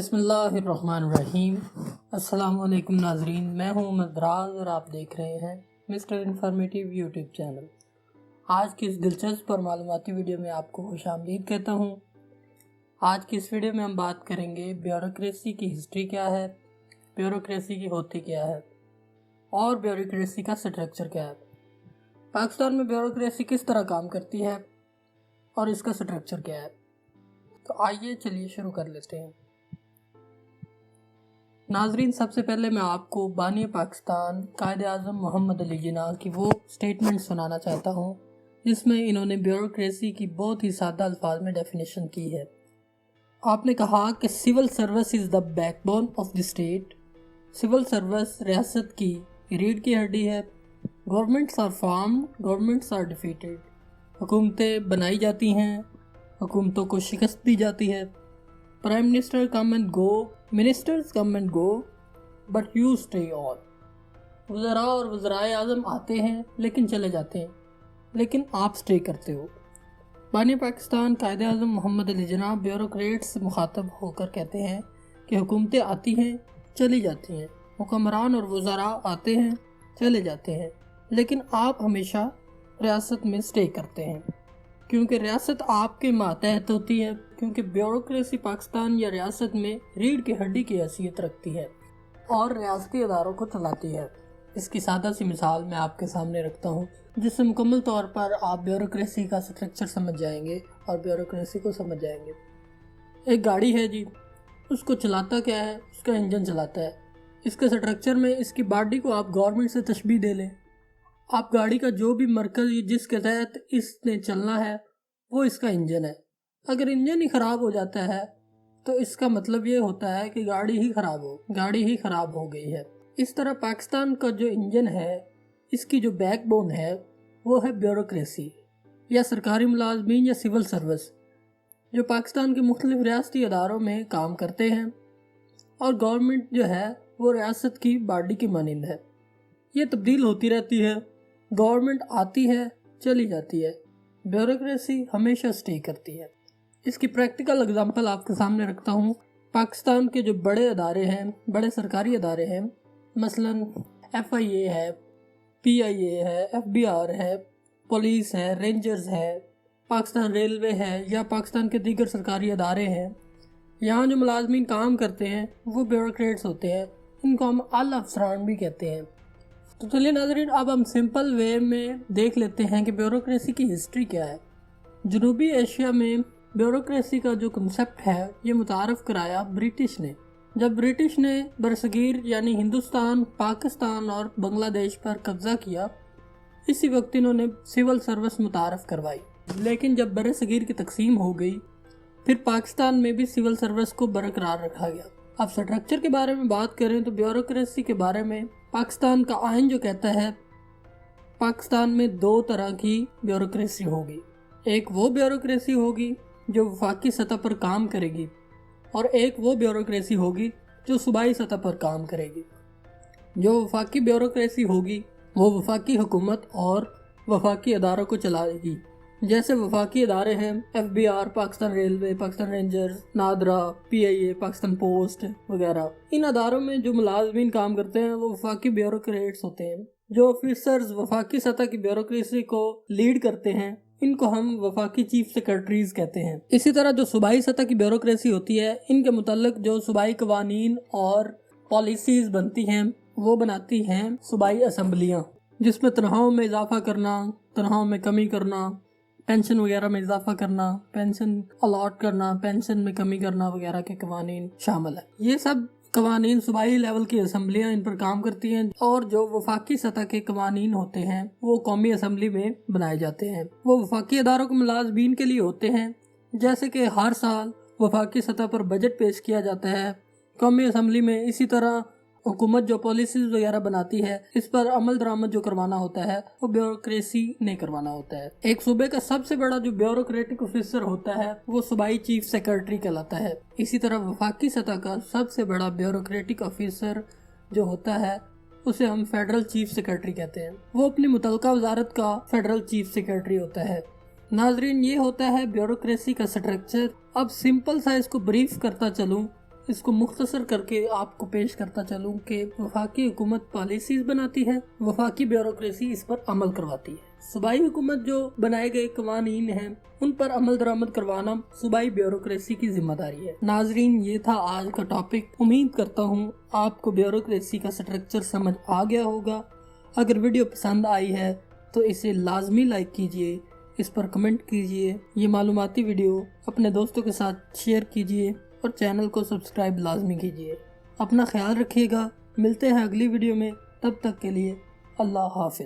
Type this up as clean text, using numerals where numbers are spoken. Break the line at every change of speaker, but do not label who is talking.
बिस्मिल्लाहिर्रहमानिर्रहीम। अस्सलाम वालेकुम नाजरीन, मैं हूं मदराज और आप देख रहे हैं मिस्टर इन्फॉर्मेटिव यूट्यूब चैनल। आज की इस दिलचस्प और मालूमाती वीडियो में आपको खुशामदीद कहता हूं। आज की इस वीडियो में हम बात करेंगे ब्यूरोक्रेसी की हिस्ट्री क्या है, ब्यूरोक्रेसी की होती क्या है और ब्यूरोक्रेसी का स्ट्रक्चर क्या है। पाकिस्तान में ब्यूरोक्रेसी किस तरह काम करती है और इसका स्ट्रक्चर क्या है। तो आइए चलिए शुरू कर लेते हैं। नाजरीन, सबसे पहले मैं आपको बानी पाकिस्तान कायद-ए-आज़म मोहम्मद अली जिन्ना की वो स्टेटमेंट सुनाना चाहता हूँ जिसमें इन्होंने ब्यूरोक्रेसी की बहुत ही सादा अल्फाज में डेफिनेशन की है। आपने कहा कि civil service is the backbone of the state. Civil service रियासत की रीढ़ की हड्डी है। Governments are formed, governments are defeated. हुकूमतें बनाई जाती हैं, हुकूमतों को शिकस्त दी जाती है। Prime minister come and go, ministers come and go, but you stay on. वज़रा और वज़राए आज़म आते हैं लेकिन चले जाते हैं, लेकिन आप स्टे करते हो। बानी पाकिस्तान कायद-ए-आज़म मोहम्मद अली जिन्ना ब्यूरोक्रेट्स से मुखातब होकर कहते हैं कि हुकूमतें आती हैं चली जाती हैं, हुक्मरान और वज़रा आते हैं चले जाते हैं, लेकिन आप हमेशा रियासत में स्टे करते हैं क्योंकि रियासत आपके मातहत होती है, क्योंकि ब्यूरोक्रेसी पाकिस्तान या रियासत में रीढ़ की हड्डी की हैसियत रखती है और रियासती अदारों को चलाती है। इसकी सादा सी मिसाल मैं आपके सामने रखता हूँ जिससे मुकम्मल तौर पर आप ब्यूरोक्रेसी का स्ट्रक्चर समझ जाएंगे और ब्यूरोक्रेसी को समझ जाएंगे। एक गाड़ी है जी, उसको चलाता क्या है, उसका इंजन चलाता है। इसके स्ट्रक्चर में इसकी बॉडी को आप गवर्नमेंट से तशबीह दे लें। आप गाड़ी का जो भी मरकज़ जिसके तहत इसने चलना है वो इसका इंजन है। अगर इंजन ही ख़राब हो जाता है तो इसका मतलब ये होता है कि गाड़ी ही ख़राब हो गई है। इस तरह पाकिस्तान का जो इंजन है, इसकी जो बैकबोन है वो है ब्यूरोक्रेसी या सरकारी मुलाजमीन या सिविल सर्विस, जो पाकिस्तान के मुख्तलिफ रियासती अदारों में काम करते हैं। और गवर्नमेंट जो है वो रियासत की बॉडी की मानिंद है। ये तब्दील होती रहती है, गवर्नमेंट आती है चली जाती है, ब्यूरोक्रेसी हमेशा स्टे करती है। इसकी प्रैक्टिकल एग्जांपल आपके सामने रखता हूँ। पाकिस्तान के जो बड़े अदारे हैं, बड़े सरकारी अदारे हैं, मसलन FIA है, PIA है, FBR है, पुलिस है, रेंजर्स है, पाकिस्तान रेलवे है या पाकिस्तान के दीगर सरकारी अदारे हैं, यहाँ जो मुलाजमीन काम करते हैं वो ब्यूरोक्रेट्स होते हैं। इनको हम आला अफसरान भी कहते हैं। तो चलिए नाज़रीन, अब हम सिंपल वे में देख लेते हैं कि ब्यूरोक्रेसी की हिस्ट्री क्या है। जनूबी एशिया में ब्यूरोक्रेसी का जो कंसेप्ट है ये मुतारफ़ कराया ब्रिटिश ने। जब ब्रिटिश ने बरसगीर यानी हिंदुस्तान, पाकिस्तान और बांग्लादेश पर कब्ज़ा किया, इसी वक्त इन्होंने सिविल सर्विस मुतारफ़ करवाई। लेकिन जब बरसगीर की तकसीम हो गई फिर पाकिस्तान में भी सिविल सर्विस को बरकरार रखा गया। अब स्ट्रक्चर के बारे में बात करें तो ब्यूरोक्रेसी के बारे में पाकिस्तान का आइन जो कहता है पाकिस्तान में दो तरह की ब्यूरोक्रेसी होगी। एक वो ब्यूरोक्रेसी होगी जो वफाकी सतह पर काम करेगी और एक वो ब्यूरोक्रेसी होगी जो सूबाई सतह पर काम करेगी। जो वफाकी ब्यूरोक्रेसी होगी वो वफाकी हुकूमत और वफाकी अदारों को चलाएगी। जैसे वफाकी अदारे हैं FBR, Pakistan railway, Pakistan rangers, NADRA, PIA, Pakistan post वगैरह। इन अदारों में जो मुलाजमीन काम करते हैं वो वफाकी ब्यूरोक्रेट्स होते हैं। जो ऑफिसर्स वफाकी सतह की ब्यूरोक्रेसी को लीड करते हैं इनको हम वफाकी चीफ सेक्रेटरीज कहते हैं। इसी तरह जो सूबाई सतह की ब्यूरोक्रेसी होती है, इनके मुतल्लिक जो सूबाई कवानीन और पॉलिसीज बनती हैं वो बनाती हैं सूबाई असम्बलियाँ, जिसमें तनख्वाहों में इजाफा करना, तनख्वाहों में कमी करना, पेंशन वगैरह में इजाफा करना, पेंशन अलॉट करना, पेंशन में कमी करना वगैरह के कवानीन शामिल है। ये सब कवानीन सूबाई लेवल की असम्बलियाँ इन पर काम करती हैं और जो वफाकी सतह के कवानीन होते हैं वो कौमी असम्बली में बनाए जाते हैं। वो वफाकी अदारों के मुलाजमीन के लिए होते हैं। जैसे कि हर साल वफाकी सतह पर बजट पेश किया जाता है कौमी असम्बली में, इसी तरह हुकूमत जो पॉलिसीज वगैरह बनाती है इस पर अमल दरामद जो करवाना होता है वो ब्यूरोक्रेसी ने करवाना होता है। एक सूबे का सबसे बड़ा जो ब्यूरोक्रेटिक ऑफिसर होता है वो सूबाई चीफ सेक्रेटरी कहलाता है। इसी तरह वफाकी सतह का सबसे बड़ा ब्यूरोक्रेटिक ऑफिसर जो होता है उसे हम फेडरल चीफ सेक्रेटरी कहते हैं। वो अपनी मुतलका वजारत का फेडरल चीफ सेक्रेटरी होता है। नाजरीन, ये होता है ब्यूरोक्रेसी का स्ट्रक्चर। अब सिंपल सा इसको ब्रीफ करता चलूँ اس کو مختصر کر کے آپ کو پیش کرتا چلوں کہ وفاقی حکومت پالیسیز بناتی ہے، وفاقی بیوروکریسی اس پر عمل کرواتی ہے۔ صوبائی حکومت جو بنائے گئے قوانین ہیں ان پر عمل درآمد کروانا صوبائی بیوروکریسی کی ذمہ داری ہے۔ ناظرین، یہ تھا آج کا ٹاپک۔ امید کرتا ہوں آپ کو بیوروکریسی کا سٹرکچر سمجھ آ گیا ہوگا۔ اگر ویڈیو پسند آئی ہے تو اسے لازمی لائک کیجئے، اس پر کمنٹ کیجئے، یہ معلوماتی ویڈیو اپنے دوستوں کے ساتھ شیئر کیجئے اور چینل کو سبسکرائب لازمی کیجئے۔ اپنا خیال رکھیے گا، ملتے ہیں اگلی ویڈیو میں، تب تک کے لیے اللہ حافظ۔